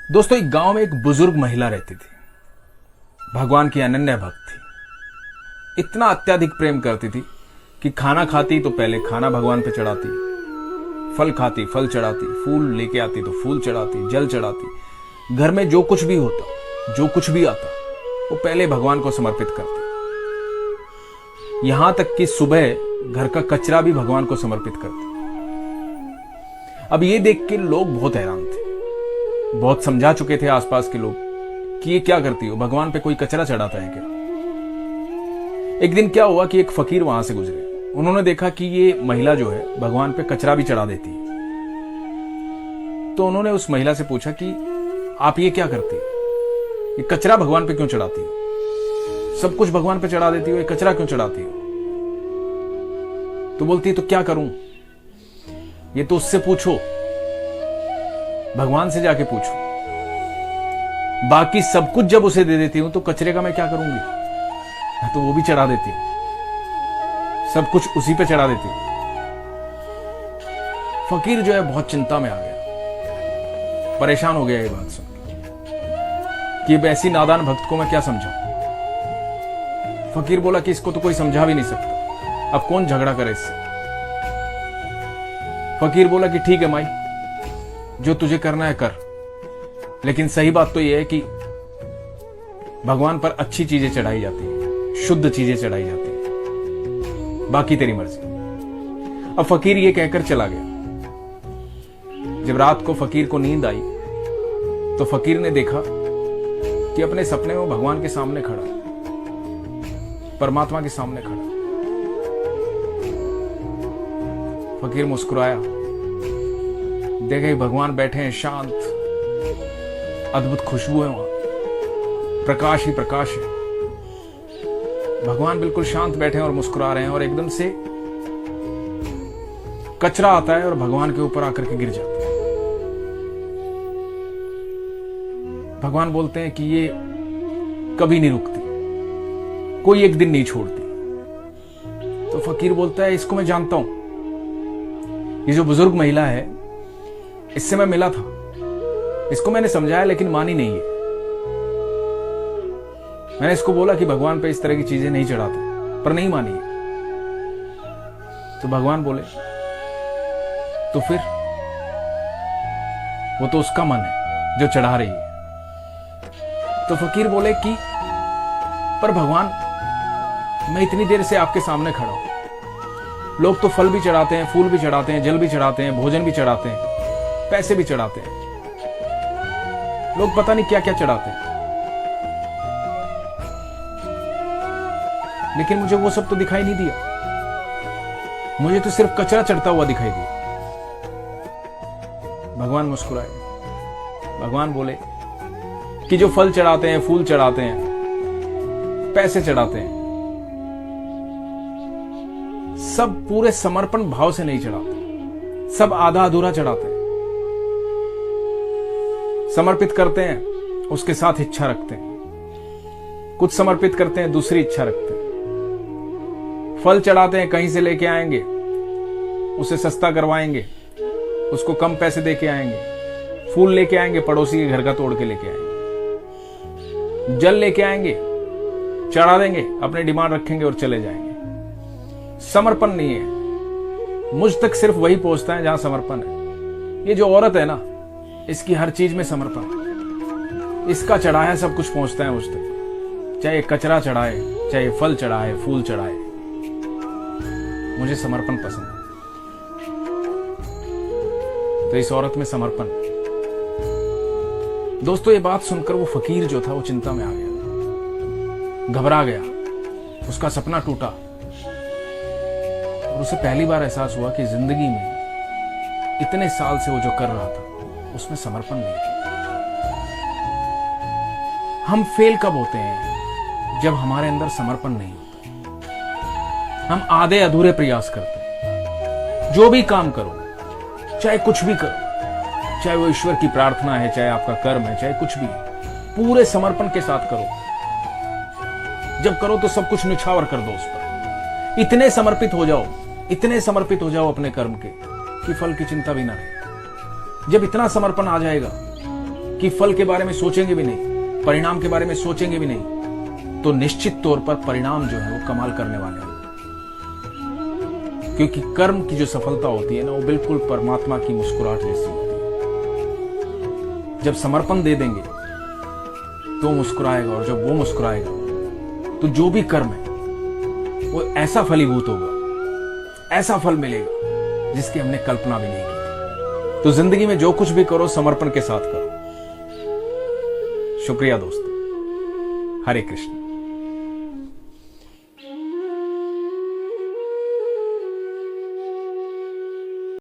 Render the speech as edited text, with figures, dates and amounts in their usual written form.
दोस्तों, एक गांव में एक बुजुर्ग महिला रहती थी। भगवान की अनन्य भक्त थी। इतना अत्यधिक प्रेम करती थी कि खाना खाती तो पहले खाना भगवान पे चढ़ाती, फल खाती फल चढ़ाती, फूल लेके आती तो फूल चढ़ाती, जल चढ़ाती। घर में जो कुछ भी होता, जो कुछ भी आता, वो पहले भगवान को समर्पित करती। यहां तक कि सुबह घर का कचरा भी भगवान को समर्पित करती। अब ये देख के लोग बहुत हैरान थे। बहुत समझा चुके थे आसपास के लोग कि ये क्या करती हो, भगवान पे कोई कचरा चढ़ाता है क्या। एक दिन क्या हुआ कि एक फकीर वहां से गुजरे। उन्होंने देखा कि ये महिला जो है भगवान पे कचरा भी चढ़ा देती है। तो उन्होंने उस महिला से पूछा कि आप ये क्या करती हो, ये कचरा भगवान पे क्यों चढ़ाती हो, सब कुछ भगवान पे चढ़ा देती हो, ये कचरा क्यों चढ़ाती हो। तो बोलती है तो क्या करूं, ये तो उससे पूछो, भगवान से जाके पूछो। बाकी सब कुछ जब उसे दे देती हूं तो कचरे का मैं क्या करूंगी, तो वो भी चढ़ा देती हूं, सब कुछ उसी पे चढ़ा देती हूं। फकीर जो है बहुत चिंता में आ गया, परेशान हो गया ये बात सुन कि ऐसी नादान भक्त को मैं क्या समझाऊं। फकीर बोला कि इसको तो कोई समझा भी नहीं सकता, अब कौन झगड़ा करे इससे। फकीर बोला कि ठीक है माई, जो तुझे करना है कर, लेकिन सही बात तो यह है कि भगवान पर अच्छी चीजें चढ़ाई जाती हैं, शुद्ध चीजें चढ़ाई जाती हैं, बाकी तेरी मर्जी। अब फकीर ये कहकर चला गया। जब रात को फकीर को नींद आई तो फकीर ने देखा कि अपने सपने में भगवान के सामने खड़ा है, परमात्मा के सामने खड़ा। फकीर मुस्कुराया, देखे भगवान बैठे हैं शांत, अद्भुत खुशबू है वहां, प्रकाश ही प्रकाश है। भगवान बिल्कुल शांत बैठे हैं और मुस्कुरा रहे हैं, और एकदम से कचरा आता है और भगवान के ऊपर आकर के गिर जाता है। भगवान बोलते हैं कि ये कभी नहीं रुकती, कोई एक दिन नहीं छोड़ती। तो फकीर बोलता है इसको मैं जानता हूं, ये जो बुजुर्ग महिला है इससे मैं मिला था, इसको मैंने समझाया लेकिन मानी नहीं है। मैंने इसको बोला कि भगवान पे इस तरह की चीजें नहीं चढ़ाते, पर नहीं मानी है। तो भगवान बोले तो फिर वो तो उसका मन है जो चढ़ा रही है। तो फकीर बोले कि पर भगवान, मैं इतनी देर से आपके सामने खड़ा हूं, लोग तो फल भी चढ़ाते हैं, फूल भी चढ़ाते हैं, जल भी चढ़ाते हैं, भोजन भी चढ़ाते हैं, पैसे भी चढ़ाते हैं, लोग पता नहीं क्या क्या चढ़ाते हैं, लेकिन मुझे वो सब तो दिखाई नहीं दिया। मुझे तो सिर्फ कचरा चढ़ता हुआ दिखाई दिया। भगवान मुस्कुराए। भगवान बोले कि जो फल चढ़ाते हैं, फूल चढ़ाते हैं, पैसे चढ़ाते हैं, सब पूरे समर्पण भाव से नहीं चढ़ाते, सब आधा अधूरा चढ़ाते हैं। समर्पित करते हैं, उसके साथ इच्छा रखते हैं, कुछ समर्पित करते हैं, दूसरी इच्छा रखते हैं। फल चढ़ाते हैं, कहीं से लेके आएंगे, उसे सस्ता करवाएंगे, उसको कम पैसे देके आएंगे। फूल लेके आएंगे, पड़ोसी के घर का तोड़ के लेके आएंगे। जल लेके आएंगे, चढ़ा देंगे, अपने डिमांड रखेंगे और चले जाएंगे। समर्पण नहीं है। मुझ तक सिर्फ वही पहुंचता है जहां समर्पण है। ये जो औरत है ना, इसकी हर चीज में समर्पण है। इसका चढ़ाया सब कुछ पहुंचता है मुझ तक, चाहे कचरा चढ़ाए, चाहे फल चढ़ाए, फूल चढ़ाए। मुझे समर्पण पसंद है, तो इस औरत में समर्पण। दोस्तों, ये बात सुनकर वो फकीर जो था वो चिंता में आ गया, घबरा गया, उसका सपना टूटा। और उसे पहली बार एहसास हुआ कि जिंदगी में इतने साल से वो जो कर रहा था उसमें समर्पण नहीं था। हम फेल कब होते हैं, जब हमारे अंदर समर्पण नहीं होता। हम आधे अधूरे प्रयास करते हैं। जो भी काम करो, चाहे कुछ भी करो, चाहे वो ईश्वर की प्रार्थना है, चाहे आपका कर्म है, चाहे कुछ भी, पूरे समर्पण के साथ करो। जब करो तो सब कुछ निछावर कर दो उस पर। इतने समर्पित हो जाओ, इतने समर्पित हो जाओ अपने कर्म के कि फल की चिंता भी ना रहे। जब इतना समर्पण आ जाएगा कि फल के बारे में सोचेंगे भी नहीं, परिणाम के बारे में सोचेंगे भी नहीं, तो निश्चित तौर पर परिणाम जो है वो कमाल करने वाले हैं। क्योंकि कर्म की जो सफलता होती है ना, वो बिल्कुल परमात्मा की मुस्कुराहट जैसी होती है। जब समर्पण दे देंगे तो मुस्कुराएगा, और जब वो मुस्कुराएगा तो जो भी कर्म है वो ऐसा फलीभूत होगा, ऐसा फल मिलेगा जिसकी हमने कल्पना भी नहीं की थी। तो जिंदगी में जो कुछ भी करो समर्पण के साथ करो। शुक्रिया दोस्तों। हरे कृष्ण।